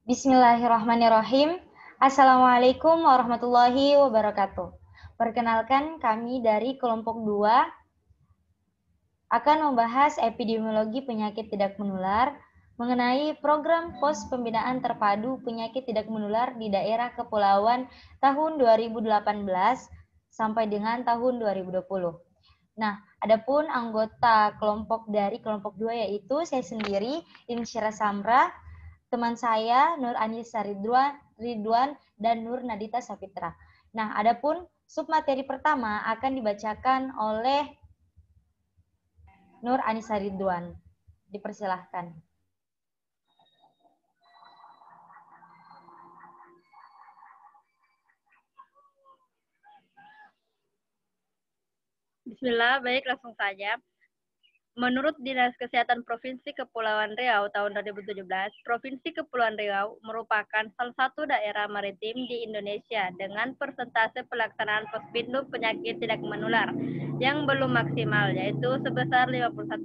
Bismillahirrahmanirrahim. Assalamualaikum warahmatullahi wabarakatuh. Perkenalkan, kami dari kelompok 2 akan membahas epidemiologi penyakit tidak menular mengenai program pos pembinaan terpadu penyakit tidak menular di daerah kepulauan tahun 2018 sampai dengan tahun 2020. Nah, adapun anggota kelompok dari kelompok 2 yaitu saya sendiri, Insyira Samra, teman saya Nur Anissa Ridwan dan Nur Nadita Sapitra. Nah, adapun submateri pertama akan dibacakan oleh Nur Anissa Ridwan. Dipersilahkan. Bismillah, baik langsung saja. Menurut Dinas Kesehatan Provinsi Kepulauan Riau tahun 2017, Provinsi Kepulauan Riau merupakan salah satu daerah maritim di Indonesia dengan persentase pelaksanaan Pospindu penyakit tidak menular yang belum maksimal, yaitu sebesar 51%.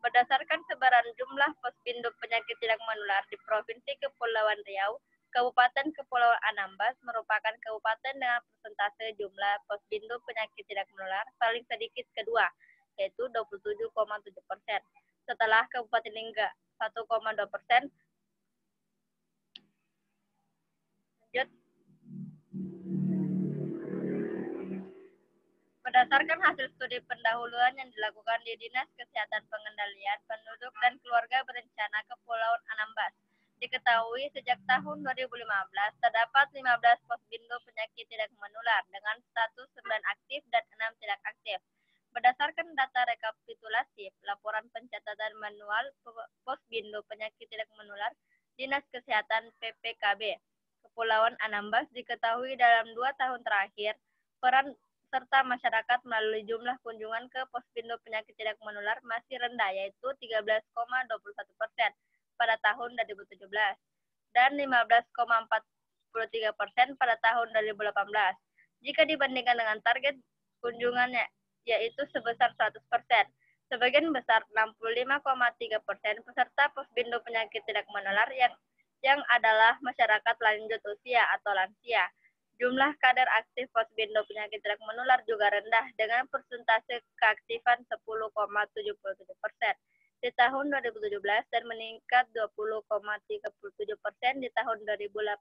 Berdasarkan sebaran jumlah Pospindu penyakit tidak menular di Provinsi Kepulauan Riau, Kabupaten Kepulauan Anambas merupakan kabupaten dengan persentase jumlah Pospindu penyakit tidak menular paling sedikit kedua, yaitu 27,7%. Setelah Kabupaten Lingga 1,2%. Lanjut. Berdasarkan hasil studi pendahuluan yang dilakukan di Dinas Kesehatan Pengendalian Penduduk dan Keluarga Berencana Kepulauan Anambas, diketahui sejak tahun 2015 terdapat 15 posbindu penyakit tidak menular dengan status 9 aktif dan 6 tidak aktif. Berdasarkan data rekapitulasi laporan pencatatan manual posbindu penyakit tidak menular Dinas Kesehatan PPKB Kepulauan Anambas, diketahui dalam 2 tahun terakhir peran serta masyarakat melalui jumlah kunjungan ke posbindu penyakit tidak menular masih rendah, yaitu 13,21% pada tahun 2017 dan 15,43% pada tahun 2018. Jika dibandingkan dengan target kunjungannya, yaitu sebesar 100%. Sebagian besar 65,3% peserta posbindu penyakit tidak menular yang adalah masyarakat lanjut usia atau lansia. Jumlah kader aktif posbindu penyakit tidak menular juga rendah dengan persentase keaktifan 10,77% di tahun 2017 dan meningkat 20,37% di tahun 2018.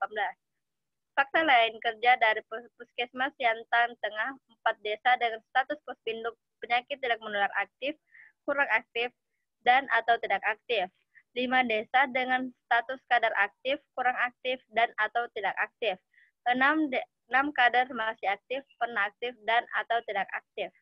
Fakta lain, kerja dari Puskesmas Siantan Tengah 4 desa dengan status posbindu penyakit tidak menular aktif, kurang aktif, dan atau tidak aktif. 5 desa dengan status kadar aktif, kurang aktif, dan atau tidak aktif. 6 kader masih aktif, pernah aktif, dan atau tidak aktif.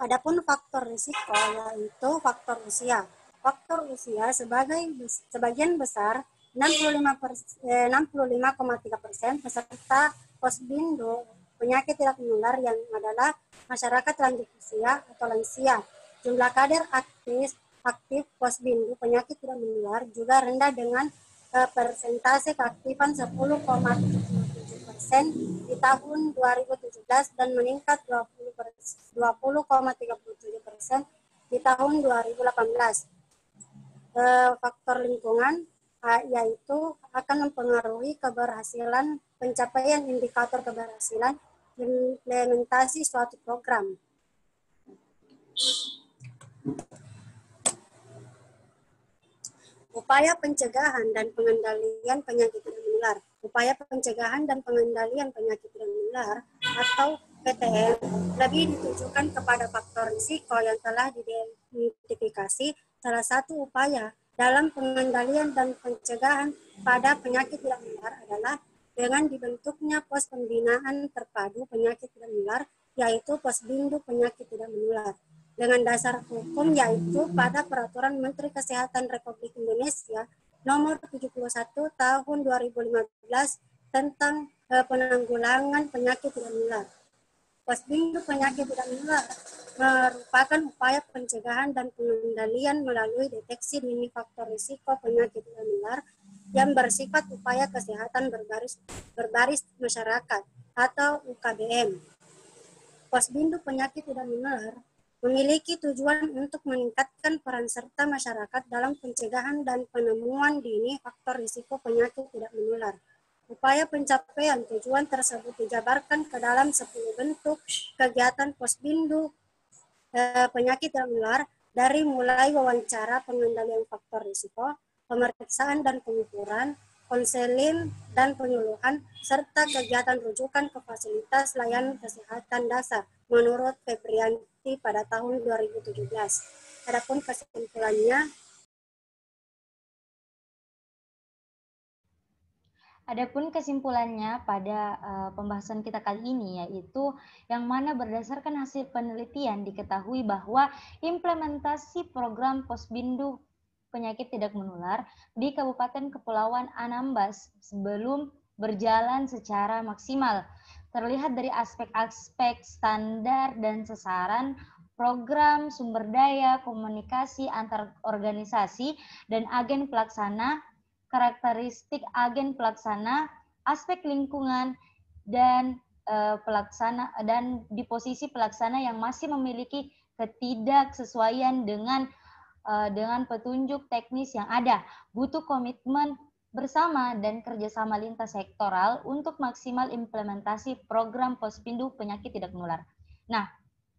Adapun faktor risiko yaitu faktor usia. Faktor usia sebagian besar 65,3% peserta posbindu penyakit tidak menular yang adalah masyarakat lanjut usia atau lansia. Jumlah kader aktif posbindu penyakit tidak menular juga rendah dengan persentase keaktifan 10,77% di tahun 2017 dan meningkat 20,37% di tahun 2018. Faktor lingkungan yaitu akan mempengaruhi keberhasilan pencapaian indikator keberhasilan implementasi suatu program. Upaya pencegahan dan pengendalian penyakit tidak menular. Upaya pencegahan dan pengendalian penyakit tidak menular atau PTM lebih ditujukan kepada faktor risiko yang telah diidentifikasi. Salah satu upaya dalam pengendalian dan pencegahan pada penyakit tidak menular adalah dengan dibentuknya pos pembinaan terpadu penyakit tidak menular, yaitu posbindu penyakit tidak menular. Dengan dasar hukum yaitu pada Peraturan Menteri Kesehatan Republik Indonesia Nomor 71 Tahun 2015 tentang penanggulangan penyakit tidak menular. Posbindu penyakit tidak menular merupakan upaya pencegahan dan pengendalian melalui deteksi dini faktor risiko penyakit tidak menular yang bersifat upaya kesehatan berbaris masyarakat atau UKBM. Posbindu penyakit tidak menular memiliki tujuan untuk meningkatkan peran serta masyarakat dalam pencegahan dan penemuan dini faktor risiko penyakit tidak menular. Upaya pencapaian tujuan tersebut dijabarkan ke dalam 10 bentuk kegiatan Posbindu penyakit tidak menular, dari mulai wawancara pengendalian faktor risiko, pemeriksaan dan pengukuran, konseling dan penyuluhan, serta kegiatan rujukan ke fasilitas layanan kesehatan dasar menurut Febrianti pada tahun 2017. Adapun kesimpulannya, Adapun kesimpulannya pada pembahasan kita kali ini yaitu yang mana berdasarkan hasil penelitian diketahui bahwa implementasi program Posbindu penyakit tidak menular di Kabupaten Kepulauan Anambas sebelum berjalan secara maksimal. Terlihat dari aspek-aspek standar dan sasaran program, sumber daya, komunikasi antar organisasi dan agen pelaksana, karakteristik agen pelaksana, aspek lingkungan dan pelaksana dan di posisi pelaksana yang masih memiliki ketidaksesuaian dengan petunjuk teknis yang ada. Butuh komitmen bersama dan kerjasama lintas sektoral untuk maksimal implementasi program Posbindu penyakit tidak menular. Nah,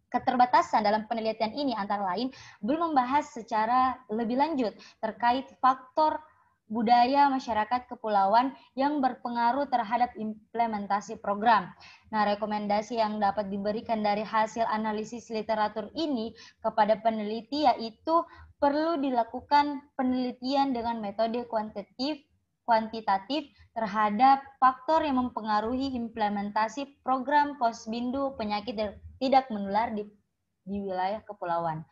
keterbatasan dalam penelitian ini antara lain belum membahas secara lebih lanjut terkait faktor budaya masyarakat kepulauan yang berpengaruh terhadap implementasi program. Nah, rekomendasi yang dapat diberikan dari hasil analisis literatur ini kepada peneliti yaitu perlu dilakukan penelitian dengan metode kuantitatif terhadap faktor yang mempengaruhi implementasi program Posbindu penyakit tidak menular di wilayah kepulauan.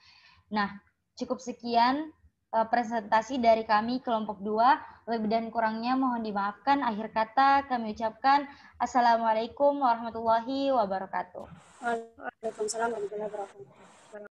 Nah, cukup sekian presentasi dari kami kelompok 2. Lebih dan kurangnya mohon dimaafkan. Akhir kata kami ucapkan Assalamualaikum warahmatullahi wabarakatuh. Waalaikumsalam warahmatullahi wabarakatuh.